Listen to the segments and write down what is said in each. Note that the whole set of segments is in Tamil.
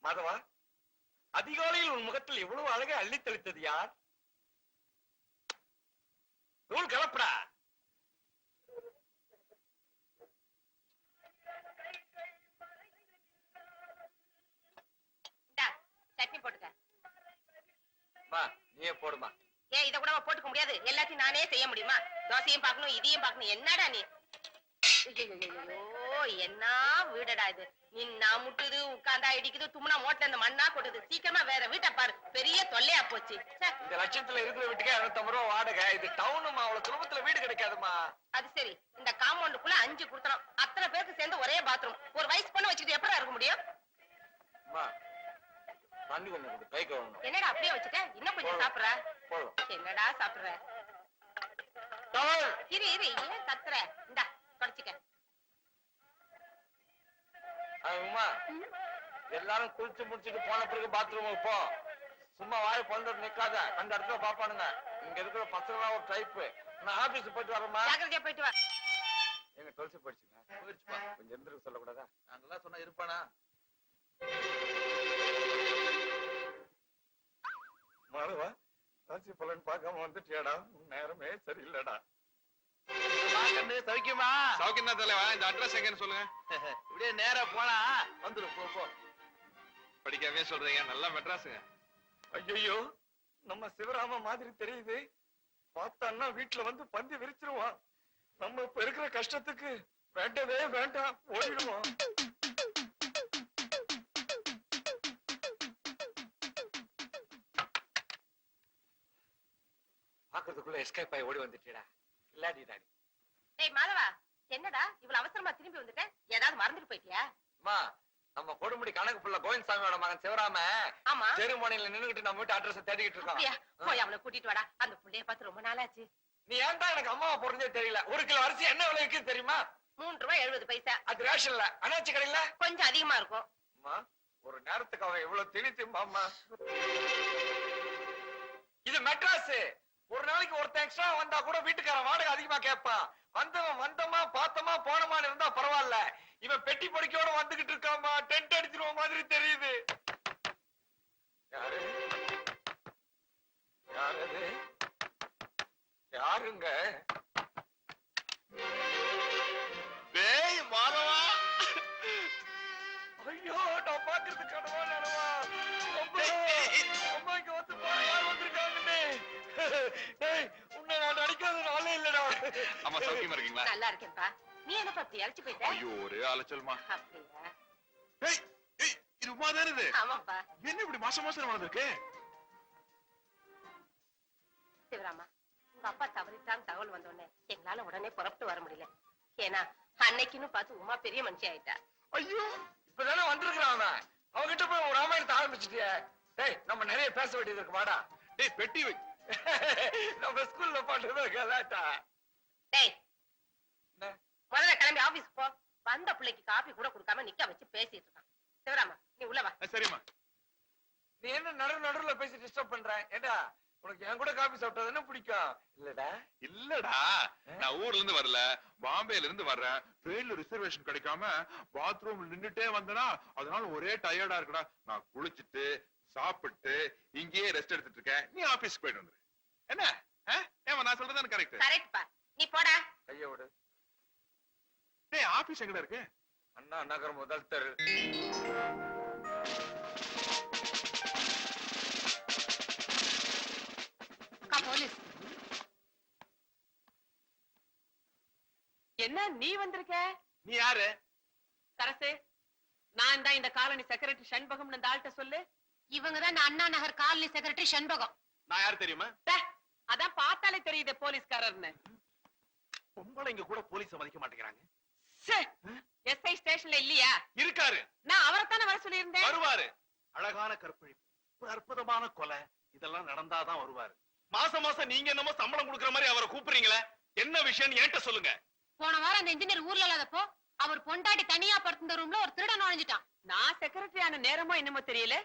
மாதவா, அதிகாலையில் உன் முகத்தில் எவ்வளவு அழகை அள்ளி தெளித்தது யார்? தூள் கலப்படா. சட்னி போட்டுக்க. நீயே போடுமா. ஏன் இத கூட போட்டுக்க முடியாது? எல்லாத்தையும் நானே செய்ய முடியுமா? தோசையும் பார்க்கணும், இதையும் பார்க்கணும். என்னடா நீ? என்ன வீடடா இது? நின்னா முட்டுது, உட்கார்ந்தா இடிக்குது, தும்னா மோட்டல இந்த மண்ணா கொட்டுது. சீக்கிரமா வேற வீட்டை பாரு, பெரிய தொல்லையா போச்சு. இந்த லட்சத்துல இருக்கிற வீட்டுக்கு 250 ரூபாய் வாடகை. இது டவுனுமா, அவ்வளவு குடும்பத்துல வீடு கிடைக்காதுமா. அது சரி, இந்த காம்பவுண்டுக்குள்ள 5 கொடுத்தணும். அத்தனை பேருக்கு சேர்ந்து ஒரே பாத்ரூம். ஒரு வயசு பொண்ணு வச்சுட்டு எப்படி இருக்க முடியும்? தண்ணி கொஞ்சம் கொடு, கை கழுவணும். என்னடா அப்படியே வச்சுட்ட? இன்னும் கொஞ்சம் சாப்பிடுற? என்னடா சாப்பிடுற? இரு இரு, ஏன் கத்துற? இந்தா தொடச்சுக்க. எல்லாரும் குளிச்சு முடிச்சுட்டு போன பிறகு பாத்ரூமுக்கு போ. சும்மா வாய பொண்ணு நிக்காத, அந்த இடத்துல பாப்பானுங்க. இங்க இருக்கிற பசங்க ஒரு டைப். நான் ஆபீஸ் போயிட்டு வரேம்மா. ஜாக்கிரதையா போயிட்டு வா. எங்க தொலைச்சு போயிடுச்சுங்க. போயிடுச்சுப்பா. கொஞ்சம் இருந்துருக்கு சொல்லக்கூடாதா? நாங்கெல்லாம் சொன்னா இருப்பானா? மாறுவா, ராசி பலன் பார்க்காம வந்துட்டியாடா? நேரமே சரியில்லடா. சௌக்கியமா? சௌக்கியம் தான் தலைவா. இந்த அட்ரஸ் எங்கன்னு சொல்லுங்க. இப்படியே நேரா போனா வந்துடும். போ. படிக்காமே சொல்றீங்க, நல்லா மெட்ராஸுங்க. ஐயோ, நம்ம சிவராம மாதிரி தெரியுது. பார்த்தான்னா வீட்டுல வந்து பந்தி விரிச்சிருவான். நம்ம இப்ப இருக்கிற கஷ்டத்துக்கு வேண்டவே வேண்டாம், ஓடிடுவோம். பாக்குறதுக்குள்ள எஸ்கேப் ஆகி ஓடி வந்துட்டேடா. இல்லாடிடா. டேய் மாதவா, என்னடா இவ்வளவு அவசரமா திரும்பி வந்துட்ட? ஏதாவது மறந்துட்டு போயிட்டியா? அம்மா, நம்ம கொடுமுடி கணக்கு புள்ள கோவிந்தசாமியோட மகன் சிவராம செருமணியில நின்னுகிட்டு நம்ம வீட்டு அட்ரஸ் தேடிக்கிட்டு இருக்கான். போய் அவளை கூட்டிட்டு வாடா. அந்த புள்ளைய பார்த்து ரொம்ப நாளாச்சு. நீ ஏன்டா எனக்கு அம்மாவை பொருந்தே தெரியல? 1 கிலோ அரிசி என்ன விலை இருக்குன்னு தெரியுமா? 3 ரூபாய் 70 பைசா. அது ரேஷன்ல, அனாச்சி கடையில கொஞ்சம் அதிகமா இருக்கும். அம்மா, ஒரு நேரத்துக்கு அவன் எவ்வளவு திணித்துமாமா. இது மெட்ராஸ். ஒரு நாளைக்கு ஒருத்தன் எக்ஸ்ட்ரா வந்தா கூட வீட்டுக்காரன் வாடகை அதிகமா கேட்பான். வந்தமா பார்த்தமா போனமான்னு இருந்தா பரவாயில்ல. இவன் பெட்டி பொடிக்கையோட வந்துகிட்டு இருக்காமா. டென்ட் அடிச்சிருவ மாதிரி தெரியுது. யாரு யாரு யாருங்க? டேய் மாதவா. ஐயோ, நான் பாக்குறது கனவா நனவா? அம்மா இங்க வந்து போற யார் வந்திருக்காங்கன்னு. டேய், உன்னை நான் அடிக்காத நாளே இல்லடா. அம்மா சௌக்கியமா இருக்கீங்களா? நல்லா இருக்கேன்ப்பா. நீ என்னப்பா இப்படி அழைச்சு போயிட்ட? ஐயோ, ஒரே அலைச்சல்மா. அப்படியா? ஏய் ஏய், இது உமா தானே இது? ஆமாப்பா. என்ன இப்படி மாசம் வளர்ந்துருக்கு? சிவராமா, உங்க அப்பா தவறிட்டான்னு தகவல் வந்தோடனே எங்களால உடனே புறப்பட்டு வர முடியல. ஏன்னா அன்னைக்குன்னு பார்த்து உமா பெரிய மனுஷி ஆயிட்டா. ஐயோ, இப்பதானே வந்திருக்கிறான் அவன். அவன்கிட்ட போய் ஒரு ராமாயணத்தை ஆரம்பிச்சுட்டிய. டேய், நம்ம நிறைய பேச வேண்டியது இருக்கு. வாடா. டேய் பெட்டி வை. நம்ம ஸ்கூல்ல பாட்டுதான் கலாட்டா. டேய், முதல்ல கிளம்பி ஆபீஸ் போ. வந்த பிள்ளைக்கு காபி கூட கொடுக்காம நிக்க வச்சு பேசிட்டு இருக்கான். சிவராமா, நீ உள்ள வா. சரிம்மா. நீ என்ன நடுவுல பேசி டிஸ்டர்ப் பண்ற? ஏண்டா, உனக்கு என் கூட காபி சாப்பிட்டா தானே பிடிக்கும்? இல்லடா. இல்லடா, நான் ஊர்ல இருந்து வரல, பாம்பேல இருந்து வர்றேன். ட்ரெயின்ல ரிசர்வேஷன் கிடைக்காம பாத்ரூம்ல நின்னுட்டே வந்தனா, அதனால ஒரே டயர்டா இருக்குடா. நான் குளிச்சிட்டு சாப்பிட்டு இங்கேயே ரெஸ்ட் எடுத்துட்டு இருக்கேன். நீ ஆபீஸ்க்கு போயிட்டு வந்துரு. என்ன? ஏமா நான் சொல்றதுதானே கரெக்ட்? கரெக்ட்பா. நீ போடா. கைய விடு. டேய், ஆபீஸ் எங்கடா இருக்கு? அண்ணா நகர் முதல் தெரு. போலீஸ். என்ன நீ வந்திருக்க? நீ யாரு? சரசு, நான் தான் இந்த காலனி செக்ரட்டரி சண்பகம். இந்த ஆள்கிட்ட சொல்லு. இவங்கதான் அண்ணா நகர் காலனி செக்ரட்டரி சண்பகம். நான் யாரு தெரியுமா? அதான் பார்த்தாலே தெரியுது போலீஸ்காரர்னு. பொம்பளைங்க கூட போலீஸ மதிக்க மாட்டேங்கிறாங்க. எஸ்ஐ ஸ்டேஷன்ல இல்லையா? இருக்காரு. நான் அவரைத்தானே வர சொல்லியிருந்தேன். வருவாரு. அழகான கற்பழிப்பு, அற்புதமான கொலை, இதெல்லாம் நடந்தாதான் வருவாரு. மாசம் மாசம் நீங்க என்னமோ சம்பளம் கொடுக்கற மாதிரி அவரை கூப்பிடுறீங்களே, என்ன விஷயம் என்கிட்ட சொல்லுங்க. போன வாரம் அந்த இன்ஜினியர் ஊர்ல இல்லாதப்போ அவர் பொண்டாட்டி தனியா படுத்திருந்த ரூம்ல ஒரு திருடன் நுழைஞ்சிட்டான். நான் செக்ரட்டரி ஆன நேரமோ என்னமோ தெரியல,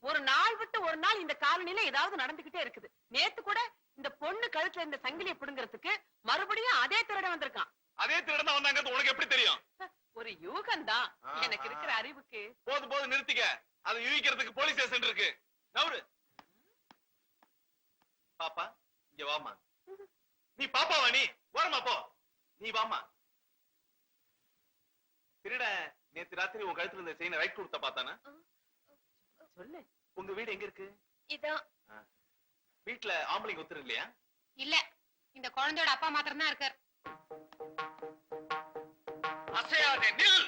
ஒரு நாள் விட்டு ஒரு நாள் இந்த காலனில ஏதாவது நடந்துகிட்டே இருக்குது. நேத்து கூட இந்த பொண்ணு கழுத்துல இருந்த சங்கிலியை பிடுங்கிறதுக்கு மறுபடியும் அதே திருடன் வந்திருக்கான். அதே திருடன் வந்தாங்க, உனக்கு எப்படி தெரியும்? ஒரு யூகம் தான் எனக்கு இருக்கிற அறிவுக்கு. போது நிறுத்திக்க. அது இழிக்கிறதுக்கு போலீஸ் ஸ்டேஷன் இருக்கு. நவுரு. பாப்பா இங்க வாமா. நீ பாப்பாவா? நீ ஓரமா போ. நீ வாமா. திருட நேத்து ராத்திரி உன் கழுத்துல இருந்த செயினை ரைட் கொடுத்த பார்த்தானா? சொல்லு. உங்க வீடு எங்க இருக்கு? இதோ. வீட்டுல ஆம்பளைங்க ஒத்துரு இல்லையா? இல்ல, இந்த குழந்தையோட அப்பா மாத்திரம் தான் இருக்கார். அசையாதே, நில்.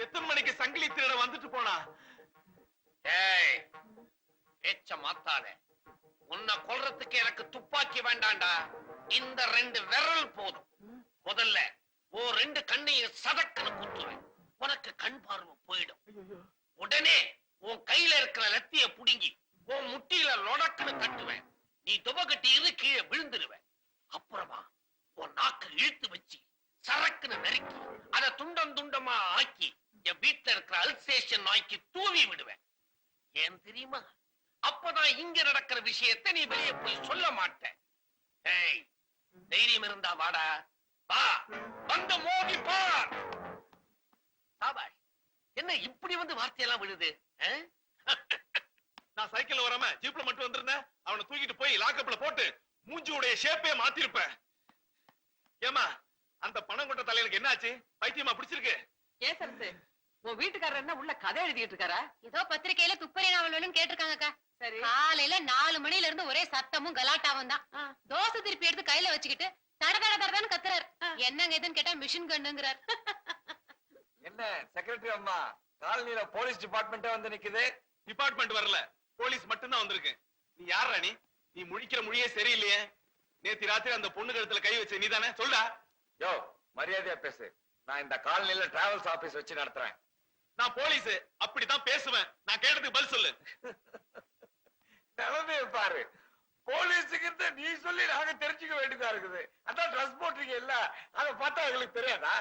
எத்தனை மணிக்கு சங்கிலி திருட வந்துட்டு போனா? ஏய், பேச்ச மாத்தாத. உன்னை கொல்றதுக்கு எனக்கு துப்பாக்கி வேண்டாண்டா. இந்த 2 விரல் போதும். முதல்ல ஓ 2 கண்ணையும் சதக்குன்னு குத்துவேன். உனக்கு கண் பார்வை போயிடும். உடனே உன் கையில இருக்கிற லத்திய புடுங்கி உன் முட்டியில லொடக்குன்னு தட்டுவேன். நீ துவகட்டி இரு, கீழே விழுந்துருவேன். அப்புறமா உன் நாக்க இழுத்து வச்சு சரக்குன்னு நறுக்கி அதை துண்டம் துண்டமா ஆக்கி என் வீட்டுல இருக்கிற அல்சேஷன் நாய்க்கு தூவி விடுவேன். ஏன் தெரியுமா? அப்பதான் இங்க நடக்கிற விஷயத்தை நீ வெளியே போய் சொல்ல மாட்ட. ஏய், தைரியம் இருந்தா வாடா. வா, வந்து மோதி பார். சாபாஷ். என்ன இப்படி வந்து வார்த்தையெல்லாம் விழுது? நான் சைக்கிள்ல வராம ஜீப்ல மட்டும் வந்திருந்தேன். அவனை தூக்கிட்டு போய் லாக்கப்ல போட்டு மூஞ்சியுடைய ஷேப்பே மாத்திருப்பேன். ஏமா, அந்த பணம் கொண்ட தலைவனுக்கு என்ன ஆச்சு? பைத்தியமா பிடிச்சிருக்கு? ஏன் சரசு, உன் வீட்டுக்காரர் என்ன உள்ள கதை எழுதிட்டு இருக்காரா? ஏதோ பத்திரிக்கையில துப்பறி நாவல் வேணும்னு கேட்டிருக்காங்கக்கா. சரி. காலையில 4 மணில இருந்து ஒரே சத்தமும் கலாட்டாவும் தான். தோசை திருப்பி எடுத்து கையில வச்சுக்கிட்டு தட தட தடன்னு கத்துறாரு. என்னங்க இதுன்னு கேட்டா மிஷின் கண்ணுங்கிறார். என்ன செக்ரட்டரி அம்மா, காலனில போலீஸ் டிபார்ட்மெண்டே வந்து நிக்குது. டிபார்ட்மெண்ட் வரல, போலீஸ் மட்டும் தான் வந்திருக்கு. நீ யார் ராணி? நீ முழிக்கிற மொழியே சரியில்லையே. நேத்து ராத்திரி அந்த பொண்ணு கழுத்துல கை வச்ச நீ தானே? சொல்டா. யோ, மரியாதையா பேசு. நான் இந்த காலனில டிராவல்ஸ் ஆபீஸ் வச்சு நடத்துறேன். நான் போலீஸ், அப்படித்தான் பேசுவேன். நான் கேட்டதுக்கு பதில் சொல்லு. நிலைமைய பாரு. போலீஸுக்கு நீ சொல்லி நாங்க தெரிஞ்சுக்க வேண்டியதா இருக்குது. அதான் ட்ரெஸ் போட்டுறீங்க இல்ல, அதை பார்த்தா எங்களுக்கு தெரியாதா?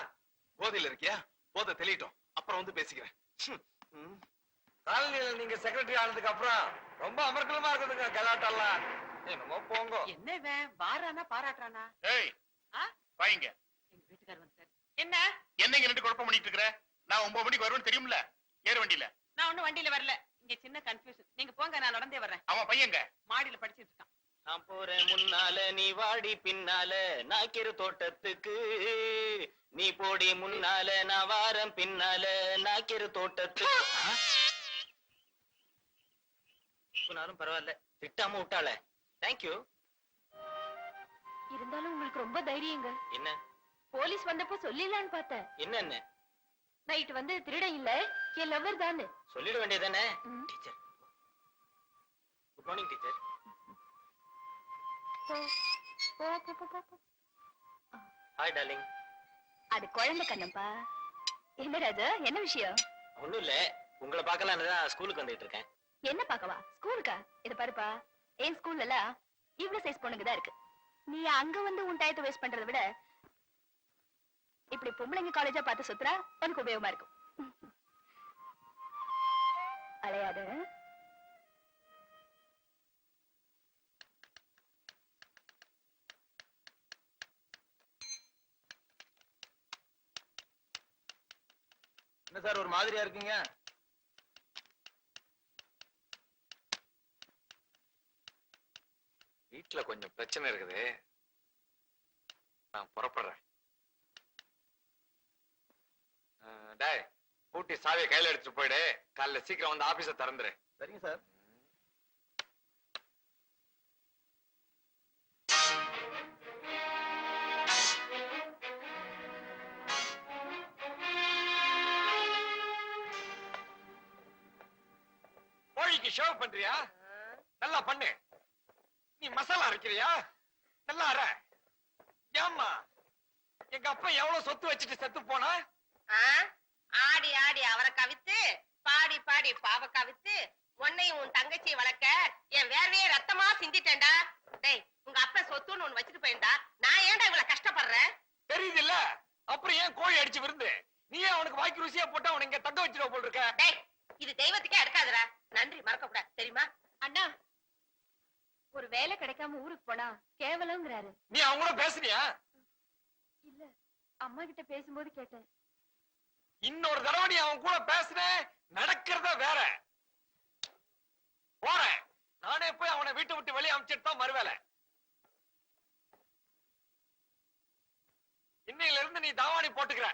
போதையில இருக்கியா? போதை தெளிட்டோம், அப்புறம் வந்து பேசிக்கிறேன். காலனியில நீங்க செக்ரட்டரி ஆனதுக்கு அப்புறம் ரொம்ப அமர்க்கலமா இருக்குதுங்க கலாட்டெல்லாம். என்னமோ போங்க. என்ன இவன் வாரானா பாராட்டுறானா? ஏய், ஆ? வாங்க. எங்க வீட்டுக்காரர் வந்துட்டாரு. என்ன? என்னங்க 2 குழப்பம் பண்ணிட்டு இருக்கிற? நான் 9 மணிக்கு வருவேன்னு தெரியும்ல? ஏறு வண்டியில. நான் ஒண்ணும் வண்டியில வரல. இங்க சின்ன கன்ஃபியூஷன். நீங்க போங்க, நான் நடந்தே வர்றேன். அவன் பையங்க மாடியில படிச்சிட்டு இருக்கான். நான் போறேன் முன்னால, நீ வாடி பின்னால, நாக்கிரு தோட்டத்துக்கு. நீ போடி முன்னால, நான் வாரம் பின்னால, நாக்கிரு தோட்டத்துக்கு. சொன்னாலும் பரவாயில்ல, திட்டாம விட்டாள. தேங்க்யூ. இருந்தாலும் உங்களுக்கு ரொம்ப தைரியங்க. என்ன போலீஸ் வந்தப்போ சொல்லிடலான்னு பார்த்தேன். என்னன்னு நைட் வந்து திருடன் இல்ல, என் லவ்வர் தான். சொல்லிட வேண்டியதானே? ம். Teacher, good morning teacher. Hi darling. அது குழந்தை கண்ணப்பா. என்ன ராஜா, என்ன விஷயம்? ஒண்ணும் இல்ல, உங்களை பார்க்கலான்னு தான் ஸ்கூலுக்கு வந்துட்டு இருக்கேன். என்ன பாக்கவா? ஸ்கூலுக்கா? இது பாருப்பா, என் ஸ்கூல்ல எல்லாம் இவ்வளவு சைஸ் பொண்ணுங்க தான் இருக்கு. நீ அங்க வந்து உன் டயத்தை வேஸ்ட் பண்றதை விட இப்படி பொம்பளைங்க காலேஜா பார்த்து சுத்துறா உனக்கு உபயோகமா இருக்கும். அலையாத. என்ன சார் ஒரு மாதிரியா இருக்கீங்க? வீட்டுல கொஞ்சம் பிரச்சனை இருக்குது, நான் புறப்படுறேன். டேய், பூட்டி சாவியை கையில எடுத்துட்டு போயிடு. காலைல சீக்கிரம் வந்து ஆபீஸ திறந்துரு. சரிங்க சார். கோழிக்கு ஷேவ் பண்றியா? நல்லா பண்ணு. நீ மசாலா அரைக்கிறியா? நல்லா அர. ஏம்மா, எங்க அப்பா எவ்வளவு சொத்து வச்சுட்டு செத்து போனா? ஆடி ஆடி அவரை கவித்து, பாடி பாடி பாவ கவித்து, உன்னையும் உன் தங்கச்சி வளர்க்க என் வேர்வையே ரத்தமா சிந்திட்டேன்டா. டேய், உங்க அப்பா சொத்துன்னு ஒண்ணு வச்சுட்டு போயிருந்தா நான் ஏன்டா இவ்வளவு கஷ்டப்படுறேன்? தெரியுது இல்ல, அப்புறம் ஏன் கோழி அடிச்சு விருந்து? நீ ஏன் அவனுக்கு வாய்க்கு ருசியா போட்டா அவனை இங்க தங்க வச்சிருவ போல் இருக்க. டேய், இது தெய்வத்துக்கே அடுக்காதுடா. நன்றி மறக்க கூடாது, தெரியுமா? அண்ணா, ஒரு வேலை கிடைக்காம ஊருக்கு போனா கேவலங்கிறாரு. நீ அவங்க கூட பேசுனியா? இல்ல, அம்மா கிட்ட பேசும்போது கேட்டேன். இன்னொரு தடவை நீ அவன் கூட பேசுன, நடக்கிறத வேற. போறேன். நானே போய் அவனை வீட்டை விட்டு வெளியே அனுப்பிச்சிட்டு தான் மறுவேலை. இன்னையில இருந்து நீ தாவாணி போட்டுக்கிற.